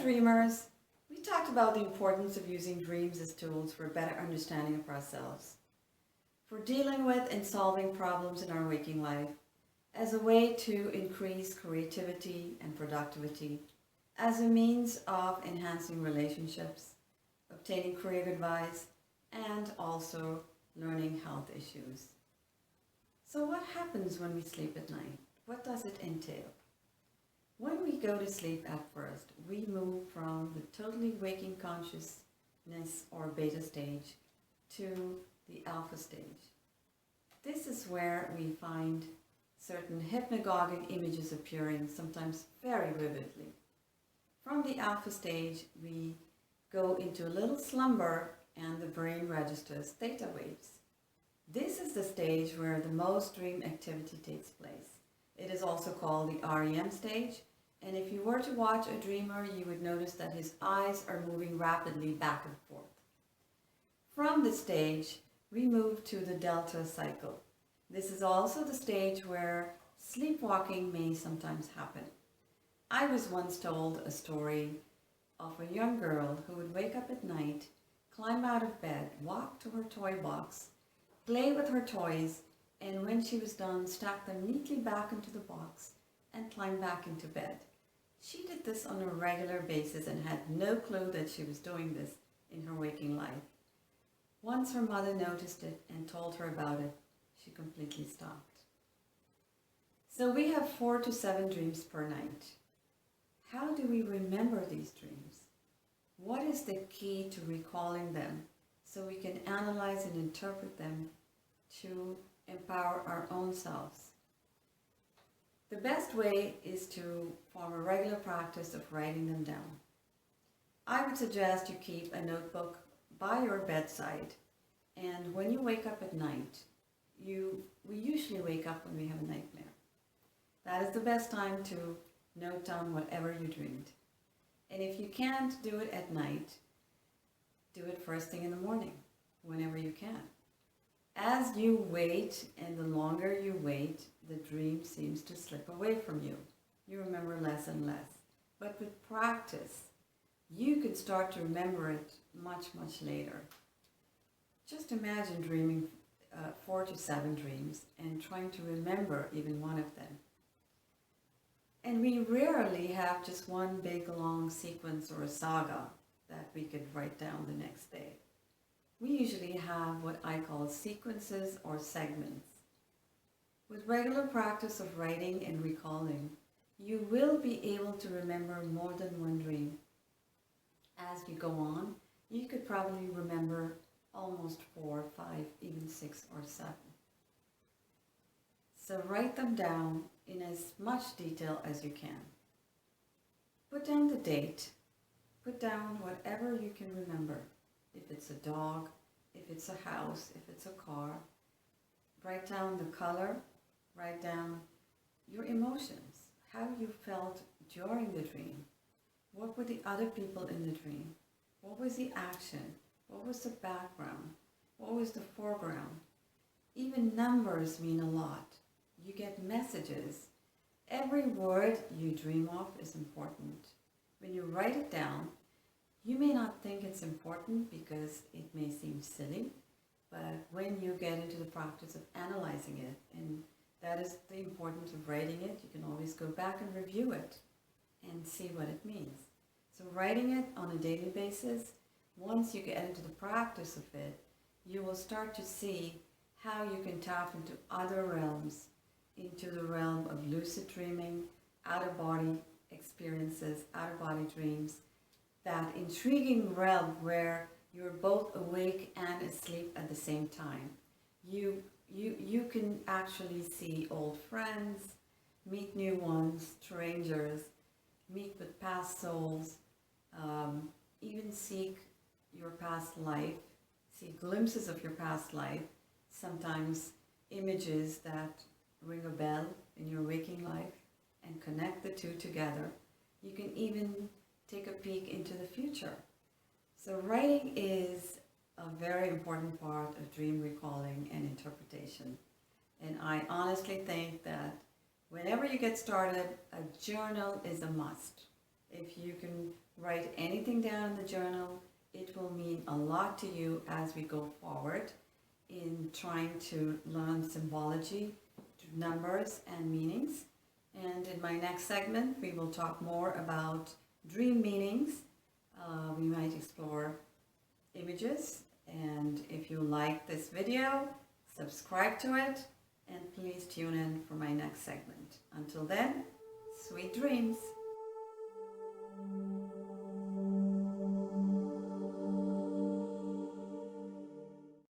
dreamers, we talked about the importance of using dreams as tools for a better understanding of ourselves, for dealing with and solving problems in our waking life, as a way to increase creativity and productivity, as a means of enhancing relationships, obtaining career advice, and also learning health issues. So what happens when we sleep at night? What does it entail? When we go to sleep at first, we move from the totally waking consciousness or beta stage to the alpha stage. This is where we find certain hypnagogic images appearing, sometimes very vividly. From the alpha stage, we go into a little slumber and the brain registers theta waves. This is the stage where the most dream activity takes place. It is also called the REM stage, and if you were to watch a dreamer, you would notice that his eyes are moving rapidly back and forth. From this stage, we move to the delta cycle. This is also the stage where sleepwalking may sometimes happen. I was once told a story of a young girl who would wake up at night, climb out of bed, walk to her toy box, play with her toys, and when she was done, stack them neatly back into the box and climb back into bed. She did this on a regular basis and had no clue that she was doing this in her waking life. Once her mother noticed it and told her about it, she completely stopped. So we have 4 to 7 dreams per night. How do we remember these dreams? What is the key to recalling them so we can analyze and interpret them to empower our own selves? The best way is to form a regular practice of writing them down. I would suggest you keep a notebook by your bedside, and when you wake up at night, we usually wake up when we have a nightmare. That is the best time to note down whatever you dreamed. And if you can't do it at night, do it first thing in the morning, whenever you can. As you wait, and the longer you wait, the dream seems to slip away from you. You remember less and less. But with practice, you can start to remember it much, much later. Just imagine dreaming 4 to 7 dreams and trying to remember even one of them. And we rarely have just one big long sequence or a saga that we could write down the next day. We usually have what I call sequences or segments. With regular practice of writing and recalling, you will be able to remember more than one dream. As you go on, you could probably remember almost 4, 5, even 6 or 7. So write them down in as much detail as you can. Put down the date. Put down whatever you can remember. If it's a dog, if it's a house, if it's a car. Write down the color. Write down your emotions. How you felt during the dream. What were the other people in the dream? What was the action? What was the background? What was the foreground? Even numbers mean a lot. You get messages. Every word you dream of is important. When you write it down, you may not think it's important because it may seem silly, but when you get into the practice of analyzing it, and that is the importance of writing it, you can always go back and review it and see what it means. So writing it on a daily basis, once you get into the practice of it, you will start to see how you can tap into other realms, into the realm of lucid dreaming, out-of-body experiences, out-of-body dreams, that intriguing realm where you're both awake and asleep at the same time. You can actually see old friends, meet new ones, strangers, meet with past souls, even seek your past life, see glimpses of your past life, sometimes images that ring a bell in your waking life and connect the two together. You can even take a peek into the future. So writing is a very important part of dream recalling and interpretation. And I honestly think that whenever you get started, a journal is a must. If you can write anything down in the journal, it will mean a lot to you as we go forward in trying to learn symbology, numbers, and meanings. And in my next segment, we will talk more about dream meanings. We might explore images. And if you like this video, subscribe to it, and please tune in for my next segment. Until then, sweet dreams.